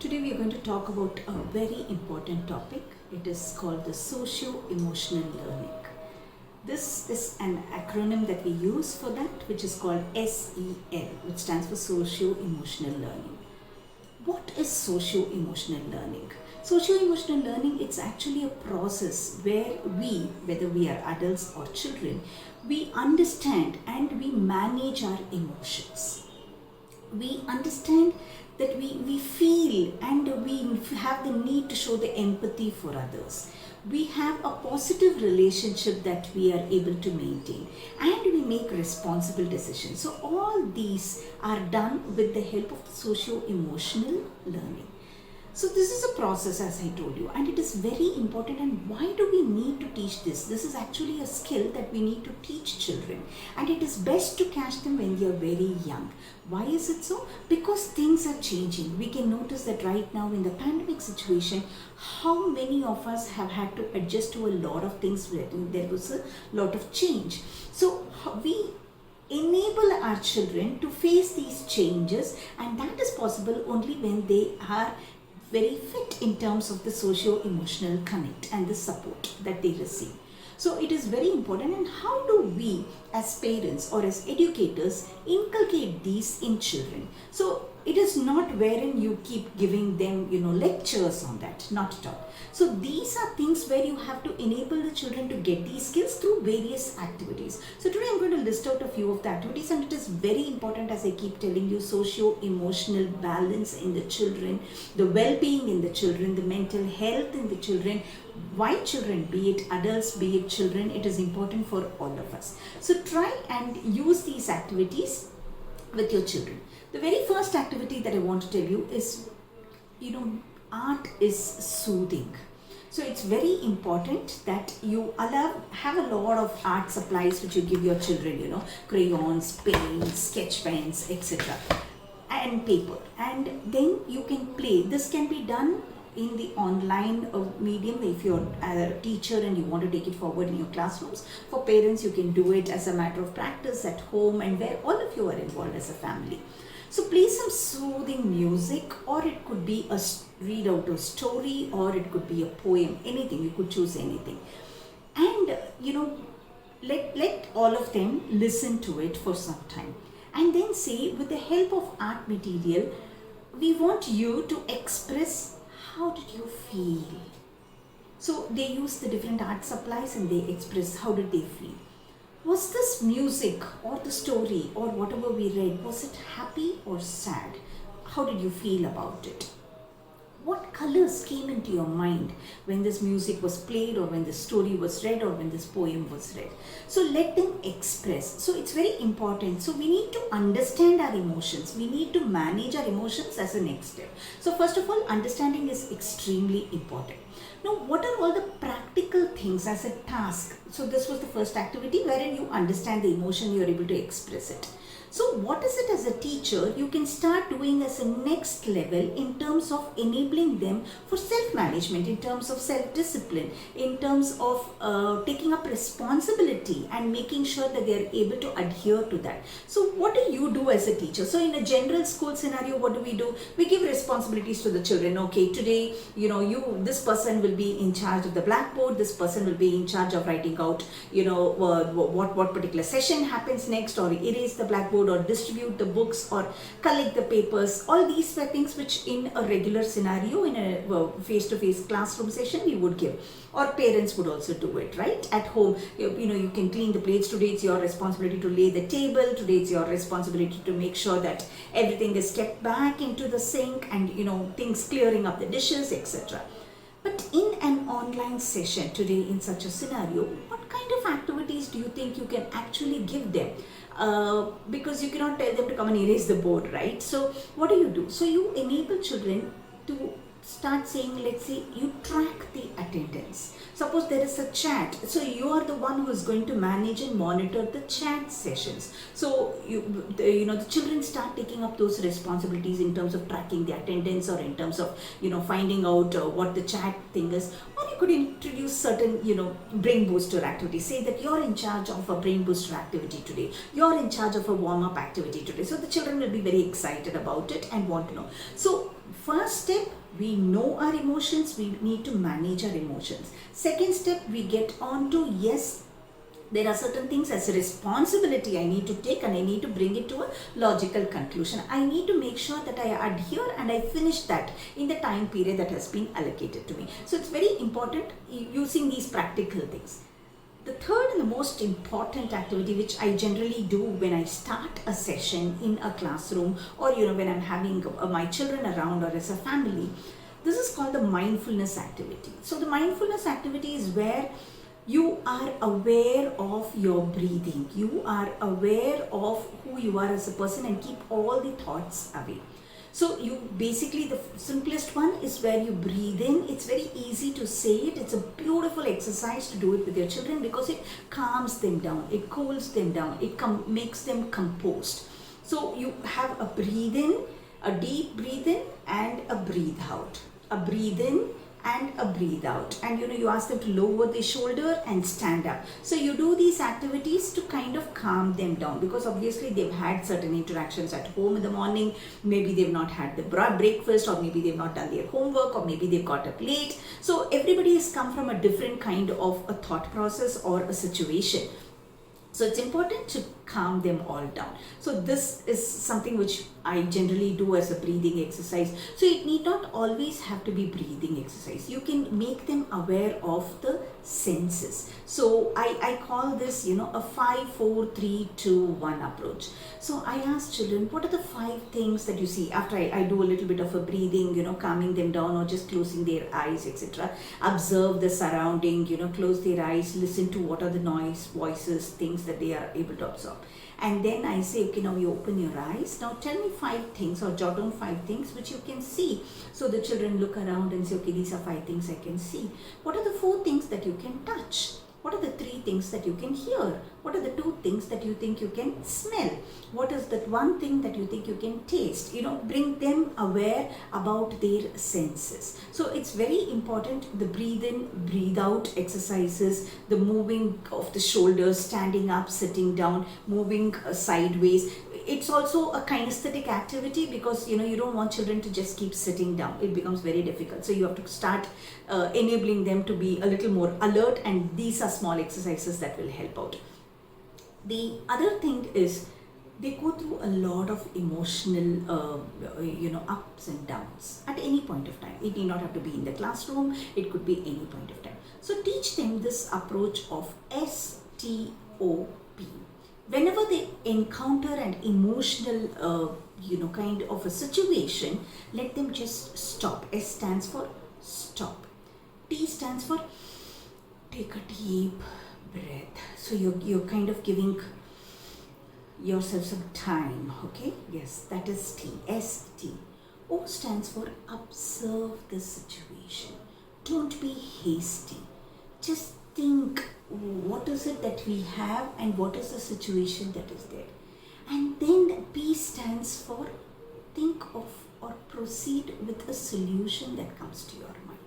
Today we are going to talk about a very important topic. It is called the socio-emotional learning. This is an acronym that we use for that, which is called SEL, which stands for socio-emotional learning. What is socio-emotional learning? Socio-emotional learning, it's actually a process where we, whether we are adults or children, we understand and we manage our emotions. We understand that we feel and we have the need to show the empathy for others. We have a positive relationship that we are able to maintain, and we make responsible decisions. So all these are done with the help of socio-emotional learning. So this is a process, as I told you, and it is very important. And why do we need to teach this? This is actually a skill that we need to teach children, and it is best to catch them when they are very young. Why is it so? Because things are changing. We can notice that right now in the pandemic situation, how many of us have had to adjust to a lot of things. There was a lot of change. So we enable our children to face these changes, and that is possible only when they are very fit in terms of the socio-emotional connect and the support that they receive. So it is very important. And how do we as parents or as educators inculcate these in children? So it is not wherein you keep giving them, lectures on that, not at all. So these are things where you have to enable the children to get these skills through various activities. So today I'm going to list out a few of the activities, and it is very important, as I keep telling you, socio-emotional balance in the children, the well-being in the children, the mental health in the children. Why children, be it adults, be it children, it is important for all of us. So try and use these activities with your children. The very first activity that I want to tell you is, art is soothing. So it's very important that you have a lot of art supplies which you give your children, crayons, paints, sketch pens, etc. and paper. And then you can play. This can be done in the online medium if you're a teacher and you want to take it forward in your classrooms. For parents, you can do it as a matter of practice at home and where all of you are involved as a family. So play some soothing music, or it could be read out a story, or it could be a poem, anything. You could choose anything. And, let all of them listen to it for some time. And then say, with the help of art material, we want you to express how did you feel. So they use the different art supplies and they express how did they feel. Was this music or the story or whatever we read, was it happy or sad? How did you feel about it? What colors came into your mind when this music was played, or when this story was read, or when this poem was read? So let them express. So it's very important. So we need to understand our emotions. We need to manage our emotions as a next step. So first of all, understanding is extremely important. Now, what are all the practical things as a task? So this was the first activity wherein you understand the emotion, you are able to express it. So what is it as a teacher you can start doing as a next level in terms of enabling them for self-management, in terms of self-discipline, in terms of taking up responsibility and making sure that they are able to adhere to that. So what do you do as a teacher? So in a general school scenario, what do? We give responsibilities to the children. Okay, today, this person will be in charge of the blackboard, this person will be in charge of writing out, what particular session happens next, or erase the blackboard, or distribute the books, or collect the papers. All these were things which in a regular scenario, in a face-to-face classroom session, we would give. Or parents would also do it, right? At home, you can clean the plates. Today it's your responsibility to lay the table. Today it's your responsibility to make sure that everything is kept back into the sink, and things clearing up the dishes, etc. But in an online session today, in such a scenario, what kind of activities do you think you can actually give them? Because you cannot tell them to come and erase the board, right? So what do? So you enable children to start saying, let's say you track the attendance. Suppose there is a chat, so you are the one who is going to manage and monitor the chat sessions. So the children start taking up those responsibilities in terms of tracking the attendance, or in terms of finding out what the chat thing is. Or you could introduce certain brain booster activities. Say that you're in charge of a brain booster activity today, you're in charge of a warm-up activity today. So the children will be very excited about it and want to know. So first step, we know our emotions, we need to manage our emotions. Second step, we get on to, yes, there are certain things as a responsibility I need to take, and I need to bring it to a logical conclusion. I need to make sure that I adhere and I finish that in the time period that has been allocated to me. So it's very important using these practical things. The third and the most important activity which I generally do when I start a session in a classroom, or when I'm having my children around, or as a family, this is called the mindfulness activity. So the mindfulness activity is where you are aware of your breathing. You are aware of who you are as a person and keep all the thoughts away. So you basically, the simplest one is where you breathe in. It's very easy to say it. It's a beautiful exercise to do it with your children because it calms them down. It cools them down. It makes them composed. So you have a breathe in, a deep breathe in and a breathe out. A breathe in and a breathe out, and you ask them to lower their shoulder and stand up. So you do these activities to kind of calm them down, because obviously they've had certain interactions at home in the morning. Maybe they've not had the breakfast, or maybe they've not done their homework, or maybe they've got up late. So everybody has come from a different kind of a thought process or a situation. So it's important to calm them all down. So this is something which I generally do as a breathing exercise. So it need not always have to be breathing exercise. You can make them aware of the senses. So I call this, a 5, 4, 3, 2, 1 approach. So I ask children, what are the 5 things that you see after I do a little bit of a breathing, calming them down, or just closing their eyes, etc. Observe the surrounding, close their eyes, listen to what are the noise, voices, things that they are able to absorb. And then I say, okay, now you open your eyes. Now tell me 5 things, or jot down 5 things which you can see. So the children look around and say, okay, these are 5 things I can see. What are the 4 things that you can touch? What are the 3 things that you can hear? What are the 2 things that you think you can smell? What is that 1 thing that you think you can taste? Bring them aware about their senses. So it's very important, the breathe in, breathe out exercises, the moving of the shoulders, standing up, sitting down, moving sideways. It's also a kinesthetic activity, because you don't want children to just keep sitting down. It becomes very difficult. So you have to start enabling them to be a little more alert, and these are small exercises that will help out. The other thing is, they go through a lot of emotional ups and downs at any point of time. It need not have to be in the classroom, it could be any point of time. So teach them this approach of STOP. Whenever they encounter an emotional kind of a situation, let them just stop. S stands for stop. T stands for take a deep breath. So you're kind of giving yourself some time, okay? Yes, that is T. S-T. O stands for observe the situation. Don't be hasty. Just think, what is it that we have and what is the situation that is there. And then P stands for think of or proceed with a solution that comes to your mind.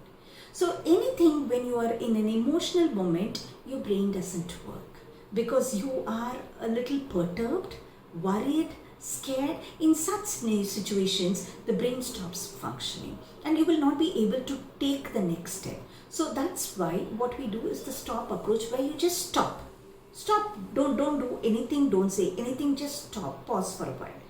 So anything, when you are in an emotional moment, your brain doesn't work, because you are a little perturbed, worried, scared. In such situations, the brain stops functioning and you will not be able to take the next step. So that's why what we do is the stop approach, where you just stop. Stop, don't do anything, don't say anything, just stop, pause for a while.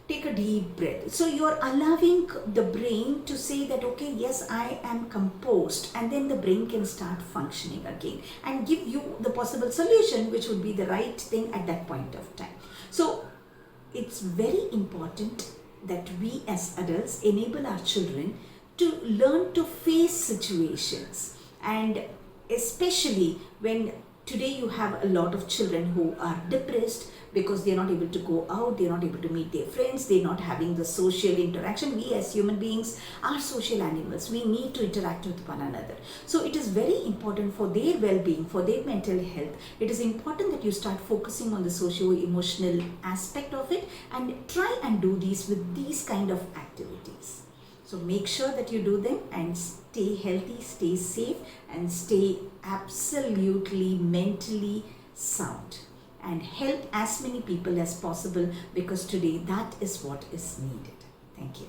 Take a deep breath. So you're allowing the brain to say that, okay, yes, I am composed, and then the brain can start functioning again and give you the possible solution, which would be the right thing at that point of time. So it's very important that we as adults enable our children to learn to face situations, and especially when today you have a lot of children who are depressed because they're not able to go out, they're not able to meet their friends, they're not having the social interaction. We as human beings are social animals. We need to interact with one another. So it is very important for their well-being, for their mental health. It is important that you start focusing on the socio-emotional aspect of it and try and do these with these kind of activities. So make sure that you do them and stay healthy, stay safe, and stay absolutely mentally sound, and help as many people as possible, because today that is what is needed. Thank you.